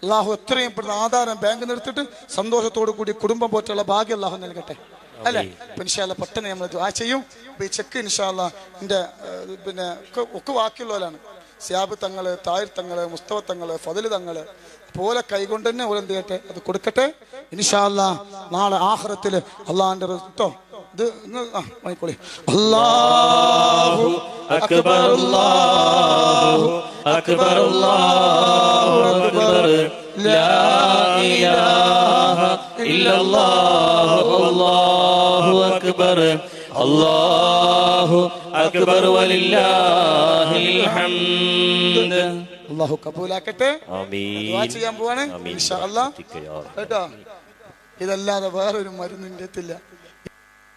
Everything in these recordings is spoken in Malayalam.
അള്ളാഹു എത്രയും പെടുന്ന ആധാരം ബാങ്കിൽ നിന്ന് എടുത്തിട്ട് സന്തോഷത്തോടു കൂടി കുടുംബം പോറ്റുള്ള ഭാഗ്യം അള്ളാഹു നൽകട്ടെ. അല്ലെ? ഇൻഷാ അല്ലാഹ് പെട്ടെന്ന് നമ്മൾ ദുആ ചെയ്യും. ഈ ചെക്ക് ഇൻഷാ അല്ലാഹ് എൻ്റെ പിന്നെ ഒക്കെ ബാക്കിയുള്ളവരാണ്. സിയാബ് തങ്ങള്, താഹിർ തങ്ങള്, മുസ്തഫ തങ്ങള്, ഫദല് തങ്ങള് പോലെ കൈകൊണ്ട് തന്നെ ഓരോ എന്ത് ചെയ്യട്ടെ, അത് കൊടുക്കട്ടെ. ഇൻഷാ അല്ലാഹ് നാളെ ആഖിറത്തില് അള്ളാഹിന്റെ റിസ്ട്ടോ ഇത് വാങ്ങിക്കോളി. അല്ലാഹു അക്ബർ അല്ലാഹു അക്ബർ അല്ലാഹു അക്ബർ ലാ ഇലാഹ ഇല്ലല്ലാഹു അല്ലാഹു അക്ബർ അല്ലാഹു അക്ബർ വലില്ലാഹിൽ ഹംദ്. അല്ലാഹു കബൂലാക്കട്ടെ. ആമീൻ. ദുആ ചെയ്യാൻ പോവാണ് ഇൻഷാ അല്ലാഹ് കേട്ടോ. ഇതല്ലാതെ വേറൊരു മരുന്നിൻ്റെ എത്തില്ല.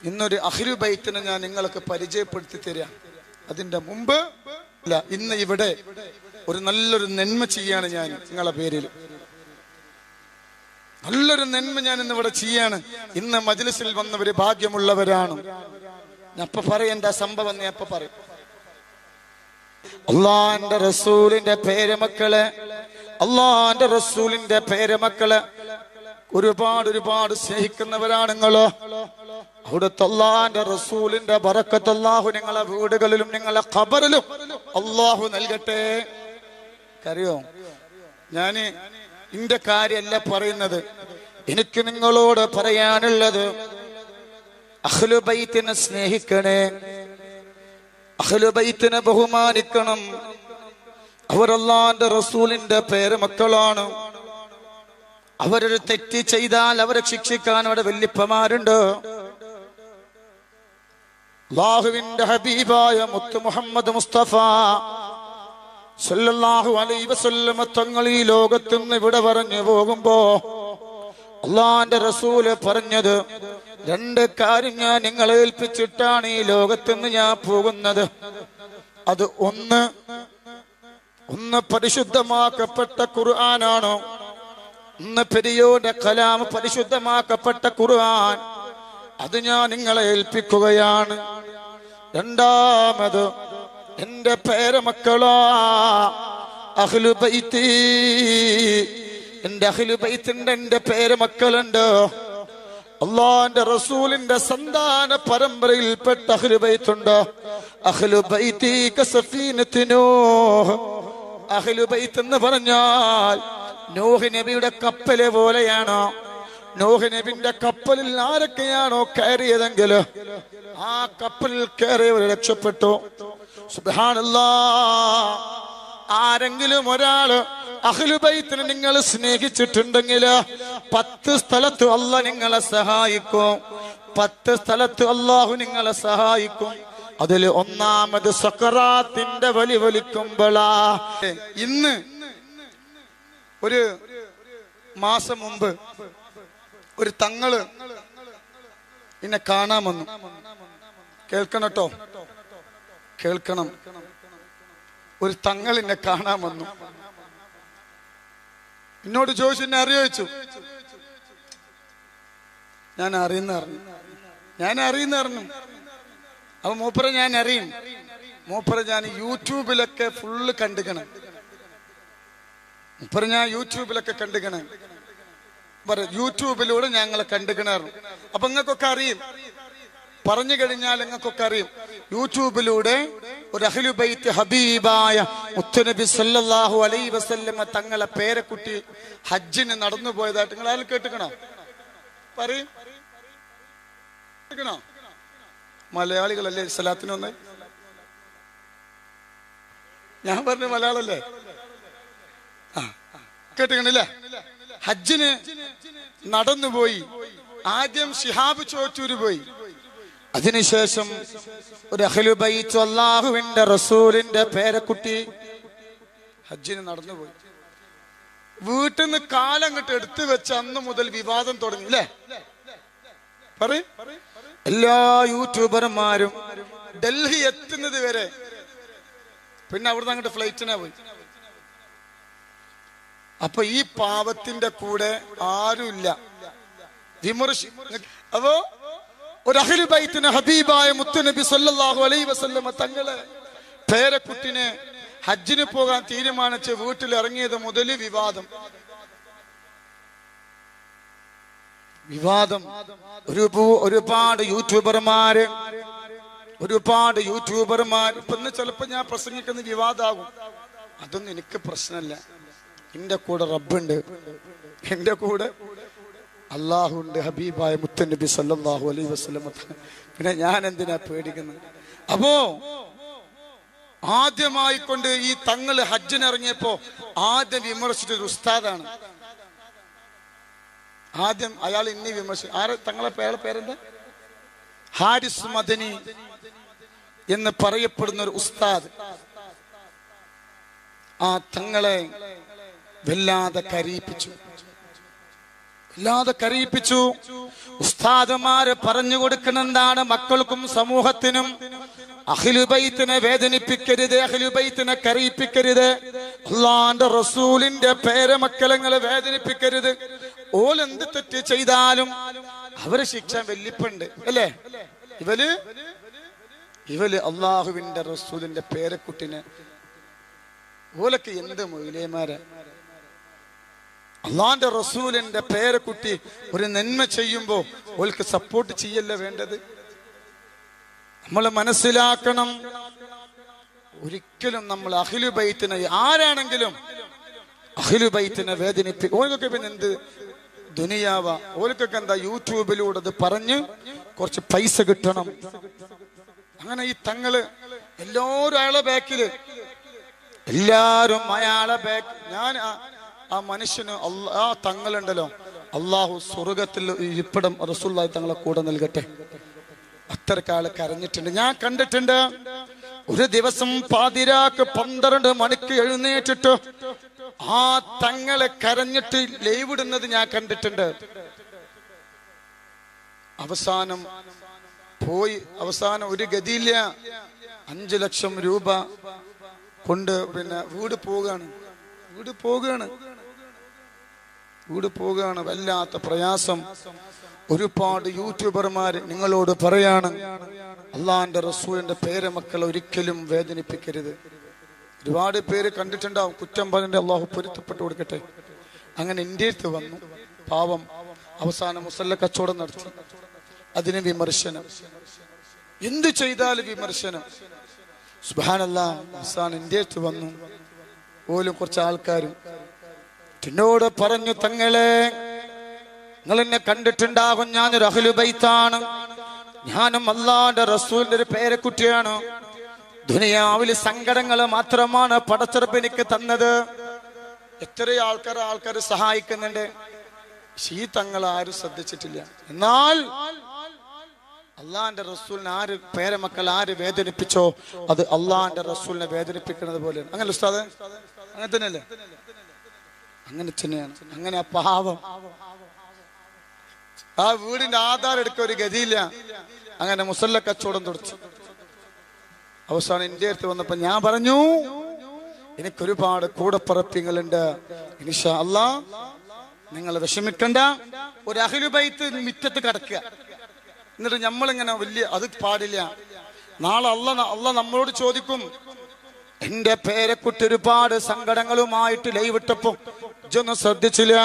ഇന്നൊരു അഹ്ലു ബൈത്തിനെ ഞാൻ നിങ്ങൾക്ക് പരിചയപ്പെടുത്തി തരാം. അതിന്റെ മുമ്പ് അല്ല, ഇന്ന് ഇവിടെ ഒരു നല്ലൊരു നന്മ ചെയ്യാണ് ഞാൻ നിങ്ങളെ പേരിൽ. നല്ലൊരു നന്മ ഞാൻ ഇന്ന് ഇവിടെ ചെയ്യാണ്. ഇന്ന് മജ്ലിസിൽ വന്നവര് ഭാഗ്യമുള്ളവരാണ്. ഞാൻ അപ്പൊ പറയേണ്ട സംഭവം ഞാൻ അപ്പൊ പറയും. അള്ളാന്റെ റസൂലിന്റെ പേരമക്കളെ, അള്ളാന്റെ റസൂലിന്റെ പേരമക്കളെ ഒരുപാട് സ്നേഹിക്കുന്നവരാണ് നിങ്ങള്. അവിടുത്തെ അള്ളാന്റെ റസൂലിന്റെ ബറക്കത്ത് അല്ലാഹു നിങ്ങളെ വീടുകളിലും നിങ്ങളെ ഖബറിലും അല്ലാഹു നൽകട്ടെ. അറിയോ, ഞാന് ഇന്റെ കാര്യമല്ല പറയുന്നത്. എനിക്ക് നിങ്ങളോട് പറയാനുള്ളത്, അഹ്ലു ബൈത്തിനെ സ്നേഹിക്കണേ, അഹ്ലു ബൈത്തിനെ ബഹുമാനിക്കണം. അവർ അള്ളാന്റെ റസൂലിന്റെ പേരമക്കളാണ്. അവരൊരു തെറ്റ് ചെയ്താൽ അവരെ ശിക്ഷിക്കാൻ അവിടെ വല്യപ്പമാരുണ്ട്. അല്ലാഹുവിന്റെ ഹബീബായ മുത്ത് മുഹമ്മദ് മുസ്തഫ സല്ലല്ലാഹു അലൈഹി വസല്ലം തങ്ങൾ ഈ ലോകത്ത് നിന്ന് ഇവിടെ പറഞ്ഞു പോകുമ്പോ അള്ളാന്റെ റസൂല് പറഞ്ഞത്, രണ്ട് കാര്യം ഞാൻ നിങ്ങളെ ഏൽപ്പിച്ചിട്ടാണ് ഈ ലോകത്ത് നിന്ന് ഞാൻ പോകുന്നത്. അത് ഒന്ന് പരിശുദ്ധമാക്കപ്പെട്ട ഖുർആനാണ്. ഒന്ന് പെരിയോന്റെ കലാം പരിശുദ്ധമാക്കപ്പെട്ട ഖുർആൻ. അത് ഞാൻ നിങ്ങളെ ഏൽപ്പിക്കുകയാണ്. രണ്ടാമത് എന്റെ പേരമക്കളാ അഹ്ലു ബൈത്തി. എന്റെ അഹ്ലു ബൈത്തിന്റെ എന്റെ പേരമക്കളുണ്ട്. അള്ളാന്റെ റസൂലിന്റെ സന്താന പരമ്പരയിൽപ്പെട്ട അഹ്ലു ബൈത്തുണ്ട്. അഹ്ലു ബൈത്തി കസഫീനത്തി നൂഹ്. അഹ്ലു ബൈത്ത് എന്ന് പറഞ്ഞാൽ നൂഹ് നബിയുടെ കപ്പല് പോലെയാണോ? നൂഹ് നബിന്റെ കപ്പലിൽ ആരൊക്കെയാണോ കയറിയതെങ്കിൽ ആ കപ്പലിൽ കയറിയവർ രക്ഷപ്പെട്ടു. സുബ്ഹാനല്ലാഹ്. ആരെങ്കിലും ഒരാള് അഹ്ലു ബൈത്തിനെ നിങ്ങൾ സ്നേഹിച്ചിട്ടുണ്ടെങ്കിൽ 10 സ്ഥലത്ത് അല്ലാഹ് നിങ്ങളെ സഹായിക്കും. 10 സ്ഥലത്ത് അല്ലാഹു നിങ്ങളെ സഹായിക്കും. അതിൽ ഒന്നാമത് സക്കറാത്തിന്റെ വലി വലിക്കുമ്പോഴാ. ഇന്ന് ഒരു മാസം മുമ്പ് ഒരു തങ്ങള് എന്നെ കാണാൻ വന്നു. കേൾക്കണം കേട്ടോ, കേൾക്കണം. ഒരു തങ്ങൾ എന്നെ കാണാൻ വന്നു. എന്നോട് ചോദിച്ചു, എന്നെ അറിയിച്ചു. ഞാൻ അറിയുന്ന അറിഞ്ഞു. അപ്പൊ മൂപ്പരെ ഞാൻ അറിയും. മൂപ്പരെ ഞാൻ യൂട്യൂബിലൊക്കെ ഫുള്ള് കണ്ടുകണം. മൂപ്പരെ ഞാൻ യൂട്യൂബിലൊക്കെ കണ്ടുകണം. യൂട്യൂബിലൂടെ ഞങ്ങളെ കണ്ടുകണാറും. അപ്പൊ നിങ്ങൾക്കൊക്കെ അറിയും, പറഞ്ഞു കഴിഞ്ഞാൽ നിങ്ങൾക്കൊക്കെ അറിയും. യൂട്യൂബിലൂടെ ഒരു അഹ്ലു ബൈത്ത് ഹബീബായ മുത്തുനബി സല്ലല്ലാഹു അലൈഹി വസല്ലമ തങ്ങളെ പേരക്കുട്ടി ഹജ്ജിന് നടന്നു പോയതായിട്ട് നിങ്ങൾ ആരും കേട്ടുക്കണോ? പറയും. മലയാളികളല്ലേ സ്വലാത്തിന് വന്നേ? ഞാൻ പറഞ്ഞ മലയാളല്ലേ? കേട്ടുകണില്ലേ? ഹജ്ജിന് നടന്നുപോയി. ആദ്യം ശിഹാബ് ചോറ്റൂര് പോയി. അതിനുശേഷം ഒരു അഹ്ലു ബൈത്ത് അല്ലാഹുവിന്റെ റസൂലിന്റെ പേരക്കുട്ടി ഹജ്ജിന് നടന്നുപോയി. വീട്ടിൽ നിന്ന് കാലങ്ങട്ട് എടുത്തു വെച്ച അന്ന് മുതൽ വിവാദം തുടങ്ങി അല്ലേ? പറയും. എല്ലാ യൂട്യൂബർമാരും ഡൽഹി എത്തുന്നത് വരെ, പിന്നെ അവിടുന്ന് അങ്ങോട്ട് ഫ്ലൈറ്റിനാ പോയി. അപ്പൊ ഈ പാവത്തിന്റെ കൂടെ ആരുമില്ല അപ്പോ ഒരു അഹ്ലു ബൈത്തിന് ഹബീബായ മുത്തുനബി സല്ലല്ലാഹു അലൈഹി വസല്ലമ തങ്ങളെ പേരക്കുട്ടിനെ ഹജ്ജിന് പോകാൻ തീരുമാനിച്ച് വീട്ടിൽ ഇറങ്ങിയത് മുതൽ വിവാദം. വിവാദം. ഒരുപാട് യൂട്യൂബർമാര് ഇപ്പൊ ഇന്ന് ചിലപ്പോ ഞാൻ പ്രസംഗിക്കുന്ന വിവാദമാകും. അതൊന്നും എനിക്ക് പ്രശ്നമല്ല. എന്റെ കൂടെ റബ്ബുണ്ട്, എന്റെ കൂടെ അള്ളാഹുണ്ട്, ഹബീബായ മുത്തനബി സല്ലല്ലാഹു അലൈഹി വസല്ലം. പിന്നെ ഞാൻ എന്തിനാ പേടിക്കുന്നത്? അപ്പോ ആദ്യമായിക്കൊണ്ട് ഈ തങ്ങള് ഹജ്ജിനിറങ്ങിയപ്പോ ആദ്യം വിമർശിച്ചൊരു ഉസ്താദാണ്. ആദ്യം അയാൾ ഇനി വിമർശിച്ചു. ആരെ തങ്ങളെ പേരെന്താ? ഹാരിസ് മദനി എന്ന് പറയപ്പെടുന്ന ഒരു ഉസ്താദ്. ആ തങ്ങളെ വല്ലാതെ കരയിപ്പിച്ചു. ഉസ്താദുമാര് പറഞ്ഞു കൊടുക്കുന്നെന്താണ് മക്കൾക്കും സമൂഹത്തിനും? അഹ്ലുബൈത്തിനെ വേദനിപ്പിക്കരുത്, അഹ്ലുബൈത്തിനെ കരയിപ്പിക്കരുത്, അല്ലാഹുവിന്റെ റസൂലിന്റെ പേരമക്കളെ വേദനിപ്പിക്കരുത്. ഓലെന്ത് തെറ്റ് ചെയ്താലും അവരെ ശിക്ഷ വെല്ലിപ്പുണ്ട് അല്ലേ? ഇവല് അള്ളാഹുവിന്റെ റസൂലിന്റെ പേരക്കുട്ടിനെ ഓലൊക്കെ എന്ത് മൊയിലേമാരെ? അള്ളാന്റെ റസൂലിന്റെ പേരക്കുട്ടി ഒരു നന്മ ചെയ്യുമ്പോ ഓൾക്ക് സപ്പോർട്ട് ചെയ്യല്ല വേണ്ടത്. നമ്മൾ മനസ്സിലാക്കണം, ഒരിക്കലും നമ്മൾ അഹ്ലുബൈത്തിനെ, ആരാണെങ്കിലും അഹ്ലുബൈത്തിനെ വേദനിപ്പിക്കും. ഓൽക്കൊക്കെ പിന്നെ എന്ത് ദുനിയാവ? ഓൽക്കൊക്കെ എന്താ യൂട്യൂബിലൂടെ അത് പറഞ്ഞ് കുറച്ച് പൈസ കിട്ടണം. അങ്ങനെ ഈ തങ്ങള് എല്ലാരും അയാളെ ബാക്കില്, എല്ലാരും അയാളെ ബാക്ക്. ഞാൻ ആ മനുഷ്യന് ആ തങ്ങളുണ്ടല്ലോ, അള്ളാഹു സ്വർഗത്തിൽ ഇരിപ്പിടം റസൂലുള്ളാഹി തങ്ങളെ കൂടെ നൽകട്ടെ. അത്രക്കാള് കരഞ്ഞിട്ടുണ്ട്, ഞാൻ കണ്ടിട്ടുണ്ട്. ഒരു ദിവസം പാതിരാക്ക് 12 മണിക്ക് എഴുന്നേറ്റിട്ട് ആ തങ്ങളെ കരഞ്ഞിട്ട് ലൈവ് ഇടുന്നത് ഞാൻ കണ്ടിട്ടുണ്ട്. അവസാനം ഒരു ഗതിയില്ല, 5 ലക്ഷം രൂപ കൊണ്ട് പിന്നെ വീട് പോവുകയാണ്. വല്ലാത്ത പ്രയാസം. ഒരുപാട് യൂട്യൂബർമാര് നിങ്ങളോട് പറയാണ്, അള്ളാഹിന്റെ റസൂലിന്റെ പേരമക്കളെ ഒരിക്കലും വേദനിപ്പിക്കരുത്. ഒരുപാട് പേര് കണ്ടിട്ടുണ്ടാവും, കുറ്റം പറഞ്ഞിട്ട് അള്ളാഹു പൊരുത്തപ്പെട്ടു കൊടുക്കട്ടെ. അങ്ങനെ എൻ്റെ അടുത്ത് വന്നു, പാവം. അവസാനം മുസല്ല കച്ചവടം നടത്തി, അതിന് വിമർശനം, എന്ത് ചെയ്താലും വിമർശനം. സുബ്ഹാനല്ലാഹ്. അവസാനം എൻ്റെ അടുത്ത് വന്നു, പോലും കുറച്ച് ആൾക്കാരും എന്നോട് പറഞ്ഞു, തങ്ങളെ നിങ്ങൾ എന്നെ കണ്ടിട്ടുണ്ടാകും, ഞാനൊരു അഹ്ലുബൈത്താണ്, ഞാനും അല്ലാഹുവിന്റെ റസൂലിന്റെ ഒരു പേരക്കുട്ടിയാണ്. ദുനിയാവിൽ സങ്കടങ്ങൾ മാത്രമാണ് പടച്ചറപ്പ് എനിക്ക് തന്നത്. എത്രയോ ആൾക്കാർ സഹായിക്കുന്നുണ്ട്. ഈ തങ്ങൾ ആരും ശ്രദ്ധിച്ചിട്ടില്ല. എന്നാൽ അള്ളാഹിന്റെ റസൂലിനെ പേരമക്കൾ ആര് വേദനിപ്പിച്ചോ അത് അള്ളാഹിന്റെ റസൂലിനെ വേദനിപ്പിക്കുന്നത് പോലെയാണ്. അങ്ങനെ ഉസ്താദ്, അങ്ങനെ തന്നെയല്ലേ? അങ്ങനെ തന്നെയാണ്. അങ്ങനെ ആ പാവം ആ വീടിന്റെ ആധാരം എടുക്കാൻ ഒരു ഗതിയില്ല. അങ്ങനെ മുസല്ല കച്ചവടം തുടച്ചു. അവസാനം എൻ്റെ അടുത്ത് വന്നപ്പോ ഞാൻ പറഞ്ഞു, എനിക്കൊരുപാട് കൂടപ്പറപ്പിങ്ങളുണ്ട്, ഇൻഷാ അല്ലാഹ് നിങ്ങൾ വിഷമിക്കണ്ട. ഒരു അഹ്ലുബൈത്ത് മിറ്റത്ത് കിടക്കുക, എന്നിട്ട് നമ്മളിങ്ങനെ വലിയ അത് പാടില്ല. നാളെ അള്ളാഹ് നമ്മളോട് ചോദിക്കും, എന്റെ പേരക്കുട്ടി ഒരുപാട് സങ്കടങ്ങളുമായിട്ട് ലൈവിട്ടപ്പോ ഇതൊന്നും ശ്രദ്ധിച്ചില്ല,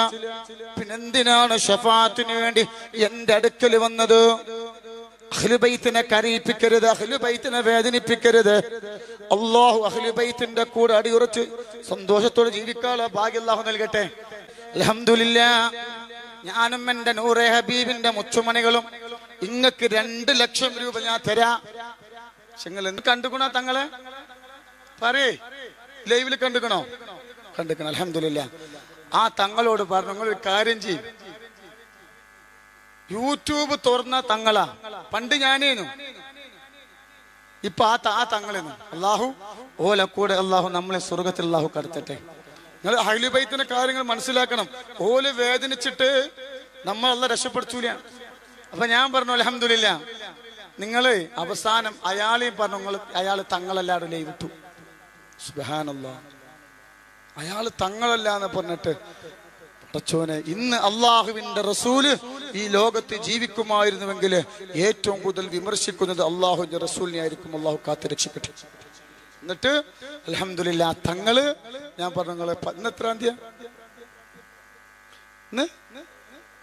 പിന്നെന്തിനാണ് ഷഫാത്തിന് വേണ്ടി എന്റെ അടുക്കൽ വന്നത്? അഹ്ലുബൈത്തിനെ കരയിപ്പിക്കരുത്, അഹ്ലുബൈത്തിനെ വേദനിപ്പിക്കരുത്. അല്ലാഹു അഹ്ലുബൈത്തിന്റെ കൂടെ അടിയുറച്ച് സന്തോഷത്തോടെ ജീവിക്കാനുള്ള ഭാഗ്യം അല്ലാഹു നൽകട്ടെ. അൽഹംദുലില്ലാഹ്. ഞാനും എന്റെ നൂറെ ഹബീബിന്റെ മുച്ചുമണികളും ഇങ്ങക്ക് 2 ലക്ഷം രൂപ ഞാൻ തരാം. നിങ്ങൾ എന്ത് കണ്ടുക്കണോ തങ്ങളെ? പറയേ, ലൈവിൽ കണ്ടുക്കണോ? കണ്ടുക്കണം. അൽഹംദുലില്ലാഹ്. ആ തങ്ങളോട് പറഞ്ഞു, നിങ്ങളൊരു കാര്യം ചെയ്യും, യൂട്യൂബ് തുറന്ന തങ്ങളാ. പണ്ട് ഞാനേനു, ഇപ്പൊ ആ തങ്ങളെന്നു. അള്ളാഹു ഓല കൂടെ അള്ളാഹു നമ്മളെ സ്വർഗത്തിൽ അള്ളാഹു കടത്തട്ടെ. നിങ്ങൾ അഹ്ലുബൈത്തിന്റെ കാര്യങ്ങൾ മനസ്സിലാക്കണം. ഓല് വേദനിച്ചിട്ട് നമ്മൾ അള്ളാഹ് രക്ഷപ്പെടുത്തൂല. അപ്പൊ ഞാൻ പറഞ്ഞു, അൽഹംദുലില്ലാഹ്. നിങ്ങള് അവസാനം അയാളെയും പറഞ്ഞു, അയാള് തങ്ങളല്ലാതെ ലൈവിട്ടു. സുബ്ഹാനല്ലാഹ്. അയാള് തങ്ങളല്ലാന്ന് പറഞ്ഞിട്ട്, പടച്ചോനെ, ഇന്ന് അള്ളാഹുവിന്റെ റസൂല് ഈ ലോകത്ത് ജീവിക്കുമായിരുന്നുവെങ്കിൽ ഏറ്റവും കൂടുതൽ വിമർശിക്കുന്നത് അള്ളാഹുവിന്റെ റസൂലിനെ ആയിരിക്കും. അള്ളാഹു കാത്ത് രക്ഷിക്കട്ടെ. എന്നിട്ട് അൽഹംദുലില്ലാഹ് തങ്ങള്, ഞാൻ പറഞ്ഞു, നിങ്ങളെ ഇന്ന് എത്രാം തീയതി?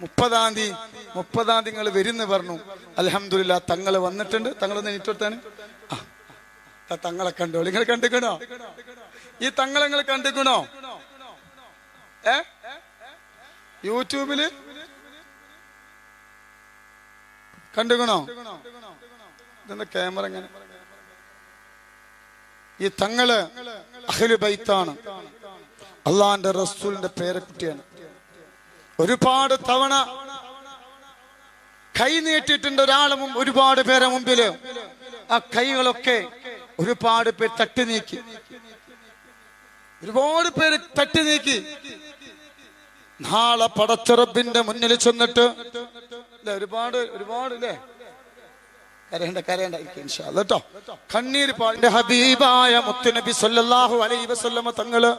30 നിങ്ങൾ വരുന്ന് പറഞ്ഞു. അൽഹംദുലില്ലാ തങ്ങള് വന്നിട്ടുണ്ട്. തങ്ങളൊന്ന് നീറ്റെടുത്താണ്. തങ്ങളെ കണ്ടോ? നിങ്ങൾ കണ്ടിക്കണോ? ഈ തങ്ങളെ നിങ്ങൾ കണ്ടിക്കണോ? യൂട്യൂബില് കണ്ടുകണോ? ഇതെന്താ ക്യാമറ എങ്ങനെ? ഈ തങ്ങള് അഹ്ലു ബൈത്താണ്, അള്ളാന്റെ റസൂലിന്റെ പേരക്കുട്ടിയാണ്. ഒരുപാട് തവണ കൈ നീട്ടിയിട്ടുണ്ട് ഒരാളെ ഒരുപാട് പേരെ മുമ്പില്. ആ കൈകളൊക്കെ ഒരുപാട് പേര് തട്ടി നീക്കി, ഒരുപാട് പേര് തട്ടി നീക്കി. നാളെ പടച്ച റബ്ബിന്റെ മുന്നിൽ ചെന്നിട്ട് ഒരുപാട് അല്ലേ, കരയണ്ട ഇൻഷാ അല്ലാഹ് കേട്ടോ. കണ്ണീര് പാടിന്റെ ഹബീബായ മുത്തുനബി സല്ലല്ലാഹു അലൈഹി വസല്ലമ തങ്ങള്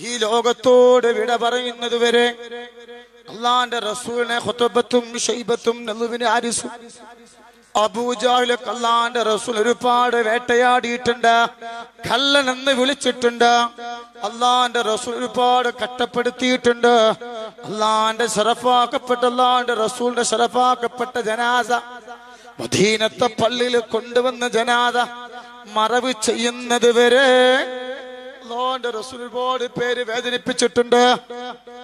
ഈ ലോകത്തോട് വിട പറയുന്നത് വരെ അള്ളാന്റെ റസൂലിനെ ഖുതുബത്തും ശൈബത്തും നളുവിന് ആരിസും അബൂജഹലൊക്കെ അള്ളാന്റെ റസൂൽ ഒരുപാട് വേട്ടയാടിയിട്ടുണ്ട്, കള്ളൻ എന്ന് വിളിച്ചിട്ടുണ്ട്. അള്ളാന്റെ റസൂൽ ഒരുപാട് കട്ടപ്പെടുത്തിയിട്ടുണ്ട്. അള്ളാന്റെ അള്ളാന്റെ റസൂലിന്റെ ശറഫാക്കപ്പെട്ട ജനാസ മദീനത്തെ പള്ളിയിൽ കൊണ്ടുവന്ന ജനാസ മറവ് ചെയ്യുന്നത് വരെ അള്ളാന്റെ റസൂൽ ഒരുപാട് പേര് വേദനിപ്പിച്ചിട്ടുണ്ട്.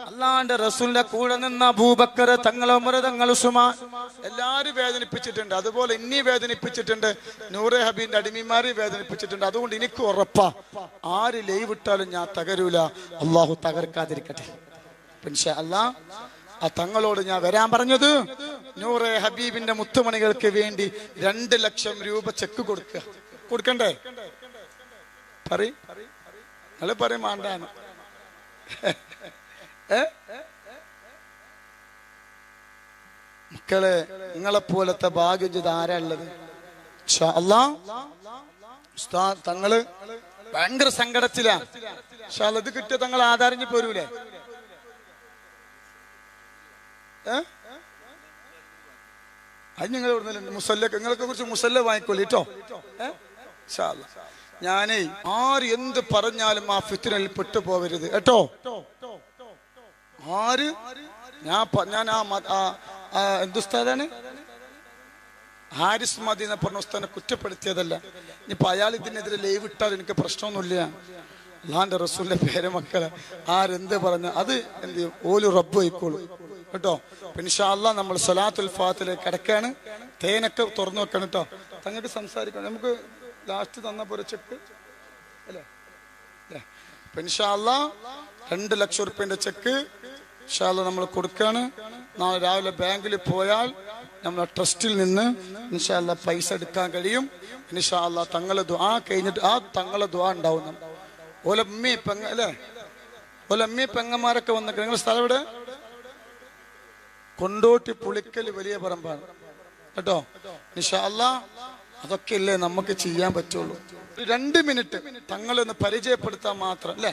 അള്ളാന്റെ റസൂലിന്റെ കൂടെ നിന്ന അബൂബക്കർ തങ്ങൾ, ഉമർ തങ്ങൾ, ഉസ്മാൻ എല്ലാരും വേദനിപ്പിച്ചിട്ടുണ്ട്. അതുപോലെ ഇനി വേദനിപ്പിച്ചിട്ടുണ്ട്. നൂറെ ഹബീബിന്റെ അടിമമാരെ വേദനിപ്പിച്ചിട്ടുണ്ട്. അതുകൊണ്ട് എനിക്ക് ഉറപ്പാ, ആര് ലൈവ് ഇട്ടാലും ഞാൻ തകരൂല. അള്ളാഹു തകർക്കാതിരിക്കട്ടെ ഇൻഷാ അല്ലാഹ്. ആ തങ്ങളോട് ഞാൻ വരാൻ പറഞ്ഞത് നൂറെ ഹബീബിന്റെ മുത്തുമണികൾക്ക് വേണ്ടി 2 ലക്ഷം രൂപ ചെക്ക് കൊടുക്കണ്ടേ? നിങ്ങൾ പറയും വേണ്ടാണ്. മക്കളെ, നിങ്ങളെപ്പോലത്തെ ഭാഗ്യം ചെയ്ത് ആരാ ഉള്ളത്? ഇൻഷാ അല്ലാഹ് തങ്ങള് ഭയങ്കര സങ്കടത്തിലാ. ഇൻഷാ അല്ലാഹ് ഇത് കിട്ടിയ തങ്ങൾ ആധാരഞ്ഞ് പോരൂലേ? അത് നിങ്ങൾ മുസല്ല, നിങ്ങളെ കുറിച്ച് മുസല്ല വാങ്ങിക്കോളൂ കേട്ടോ. ഇൻഷാ അല്ലാഹ് ഞാനേ ആര് എന്ത് പറഞ്ഞാലും ആ ഫിത്നയിൽ പെട്ടുപോകരുത് കേട്ടോ. ആര് ഞാൻ എന്തുസ്താദാണ് ഹാരിസ് മദീന പറഞ്ഞ ഉസ്താദിനെ കുറ്റപ്പെടുത്തിയതല്ല. ഇനിയിപ്പോ അയാൾ ഇതിനെതിരെ ലൈവ് ഇട്ടാൽ എനിക്ക് പ്രശ്നമൊന്നുമില്ല. അള്ളാന്റെ റസൂലിന്റെ പേര് മക്കളെ ആരെന്ത് പറഞ്ഞ അത് എന്ത് ചെയ്യും? ഓല് റബ്ബ് ആയിക്കോളൂ കേട്ടോ. ഇൻഷാ അല്ലാഹ് നമ്മൾ സ്വലാത്തുൽ ഫാത്തിലേക്ക് കിടക്കാണ്. തേനൊക്കെ തുറന്നു വെക്കണം കേട്ടോ. തങ്ങൾക്ക് സംസാരിക്കണം. നമുക്ക് ലാസ്റ്റ് തന്ന പോലെ ചെക്ക് അല്ലേ? ഇൻഷാ അല്ലാഹ് 2 ലക്ഷം റുപ്യന്റെ ചെക്ക് ഇൻഷാ അല്ലാഹ് നമ്മൾ കൊടുക്കാണ്. നാളെ രാവിലെ ബാങ്കിൽ പോയാൽ നമ്മളെ ട്രസ്റ്റിൽ നിന്ന് ഇൻഷാ അല്ലാഹ് പൈസ എടുക്കാൻ കഴിയും. ഇൻഷാ അല്ലാഹ് തങ്ങളെ ദുആ കഴിഞ്ഞിട്ട് ആ തങ്ങളെ ദുആ ഉണ്ടാവും. ഓലമ്മി പെങ്ങ അല്ലേ, ഓലമ്മി പെങ്ങന്മാരൊക്കെ വന്നിട്ട്. നിങ്ങളുടെ സ്ഥലം ഇവിടെ കൊണ്ടോട്ടി പുളിക്കൽ വലിയ പറമ്പാണ് കേട്ടോ. ഇൻഷാ അല്ലാഹ് അതൊക്കെ ഇല്ലേ നമുക്ക് ചെയ്യാൻ പറ്റുള്ളൂ. 2 മിനിറ്റ് തങ്ങളൊന്ന് പരിചയപ്പെടുത്താൻ മാത്രം അല്ലേ?